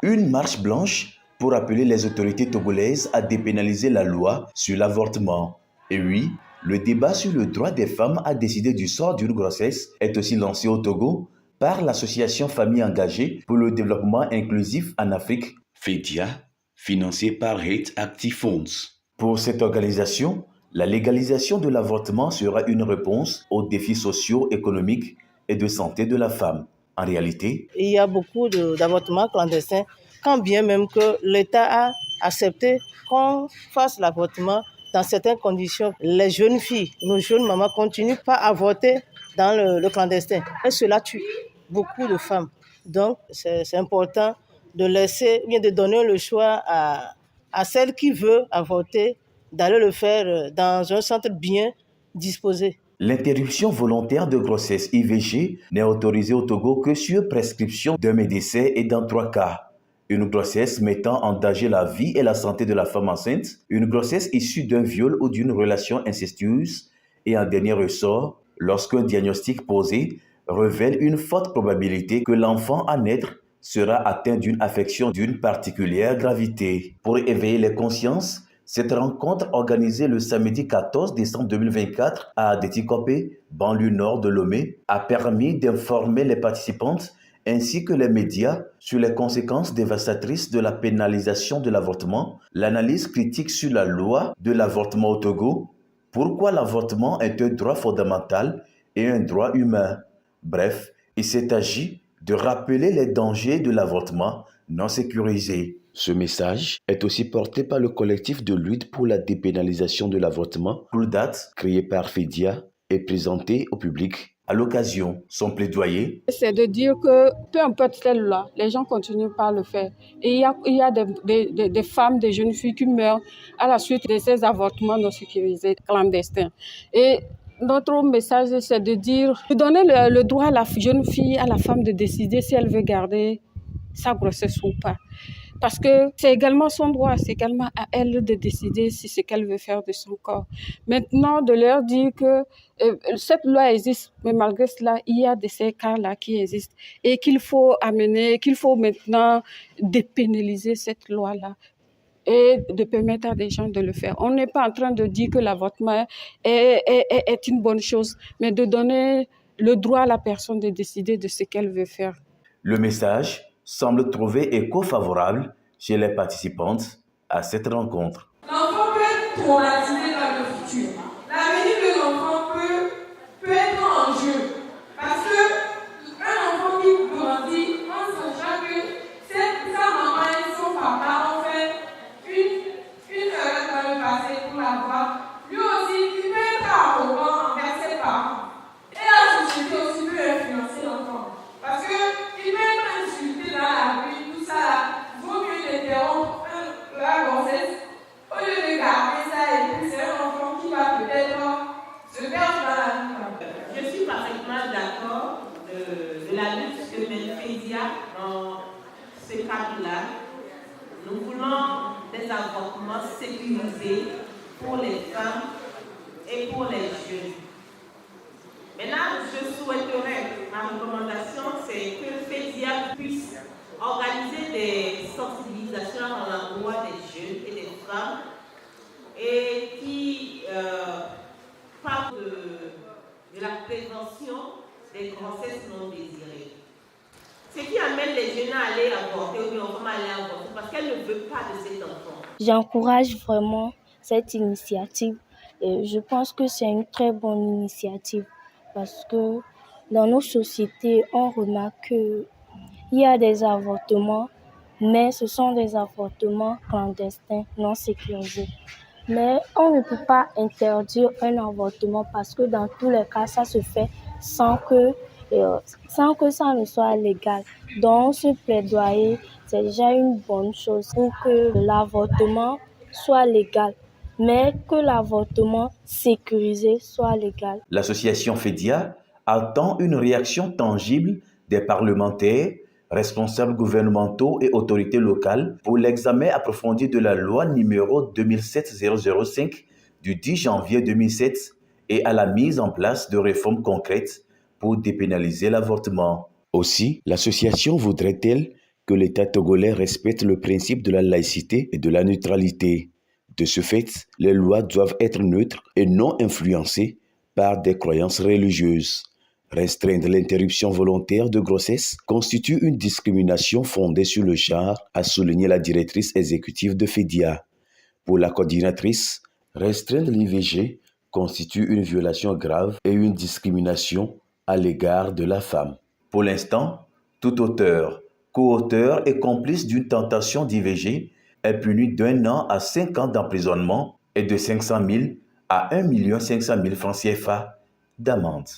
Une marche blanche pour appeler les autorités togolaises à dépénaliser la loi sur l'avortement. Et oui, le débat sur le droit des femmes à décider du sort d'une grossesse est aussi lancé au Togo par l'association Famille engagée pour le développement inclusif en Afrique, FEDIA, financée par Hate Active Funds. Pour cette organisation, la légalisation de l'avortement sera une réponse aux défis sociaux, économiques et de santé de la femme. En réalité, il y a beaucoup d'avortements clandestins, quand bien même que l'État a accepté qu'on fasse l'avortement dans certaines conditions. Les jeunes filles, nos jeunes mamans continuent pas à avorter dans le clandestin. Et cela tue beaucoup de femmes. Donc, c'est important de laisser, bien de donner le choix à celle qui veut avorter, d'aller le faire dans un centre bien disposé. L'interruption volontaire de grossesse IVG n'est autorisée au Togo que sur prescription d'un médecin et dans 3 cas. Une grossesse mettant en danger la vie et la santé de la femme enceinte, une grossesse issue d'un viol ou d'une relation incestueuse, et en dernier ressort, lorsqu'un diagnostic posé révèle une forte probabilité que l'enfant à naître sera atteint d'une affection d'une particulière gravité. Pour éveiller les consciences, cette rencontre organisée le samedi 14 décembre 2024 à Adétikopé, banlieue nord de Lomé, a permis d'informer les participantes ainsi que les médias sur les conséquences dévastatrices de la pénalisation de l'avortement, l'analyse critique sur la loi de l'avortement au Togo, pourquoi l'avortement est un droit fondamental et un droit humain. Bref, il s'est agi de rappeler les dangers de l'avortement non sécurisé. Ce message est aussi porté par le collectif de lutte pour la dépénalisation de l'avortement, COULDAT, créé par FEDIA et présenté au public. À l'occasion, son plaidoyer, c'est de dire que peu importe quelle loi, les gens continuent par le faire. Et il y a des femmes, des jeunes filles qui meurent à la suite de ces avortements non sécurisés, clandestins. Et notre message, c'est de dire, de donner le droit à la jeune fille, à la femme de décider si elle veut garder sa grossesse ou pas. Parce que c'est également son droit, c'est également à elle de décider si ce qu'elle veut faire de son corps. Maintenant, de leur dire que cette loi existe, mais malgré cela, il y a de ces cas-là qui existent et qu'il faut maintenant dépénaliser cette loi-là et de permettre à des gens de le faire. On n'est pas en train de dire que l'avortement est une bonne chose, mais de donner le droit à la personne de décider de ce qu'elle veut faire. Le message semble trouver écho favorable chez les participantes à cette rencontre. L'enfant peut être traumatisé dans le futur. L'avenir de l'enfant peut être en jeu. Parce qu'un enfant qui grandit en sachant que sa maman et son papa ont fait une erreur dans le passé pour l'avoir, lui aussi, il peut être arrogant envers ses parents. Et la société aussi peut influencer l'enfant. Parce qu'il peut être insulté dans la rue, tout ça, vaut mieux l'interrompre la grossesse, au lieu de garder ça, et puis c'est un enfant qui va peut-être se perdre dans la vie. Je suis parfaitement d'accord de la lutte que mène FEDIA dans ce cadre-là. Nous voulons des avortements sécurisés pour les femmes et pour les jeunes. Maintenant, je souhaiterais, ma recommandation, c'est que FEDIA puisse organiser des sensibilisations à l'endroit des jeunes et des femmes et qui parlent de la prévention des grossesses non désirées. Ce qui amène les jeunes à aller avorter ou bien à aller avorter parce qu'elles ne veulent pas de cet enfant. J'encourage vraiment cette initiative et je pense que c'est une très bonne initiative parce que dans nos sociétés, on remarque qu'il y a des avortements, mais ce sont des avortements clandestins, non sécurisés. Mais on ne peut pas interdire un avortement parce que dans tous les cas, ça se fait sans que ça ne soit légal. Donc, ce plaidoyer, c'est déjà une bonne chose pour que l'avortement soit légal, mais que l'avortement sécurisé soit légal. L'association FEDIA attend une réaction tangible des parlementaires, responsables gouvernementaux et autorités locales pour l'examen approfondi de la loi numéro 2007-005 du 10 janvier 2007 et à la mise en place de réformes concrètes pour dépénaliser l'avortement. Aussi, l'association voudrait-elle que l'État togolais respecte le principe de la laïcité et de la neutralité. De ce fait, les lois doivent être neutres et non influencées par des croyances religieuses. Restreindre l'interruption volontaire de grossesse constitue une discrimination fondée sur le genre, a souligné la directrice exécutive de FEDIA. Pour la coordinatrice, restreindre l'IVG constitue une violation grave et une discrimination à l'égard de la femme. Pour l'instant, tout auteur, co-auteur et complice d'une tentation d'IVG est puni d'1 an à 5 ans d'emprisonnement et de 500 000 à 1 500 000 francs CFA d'amende.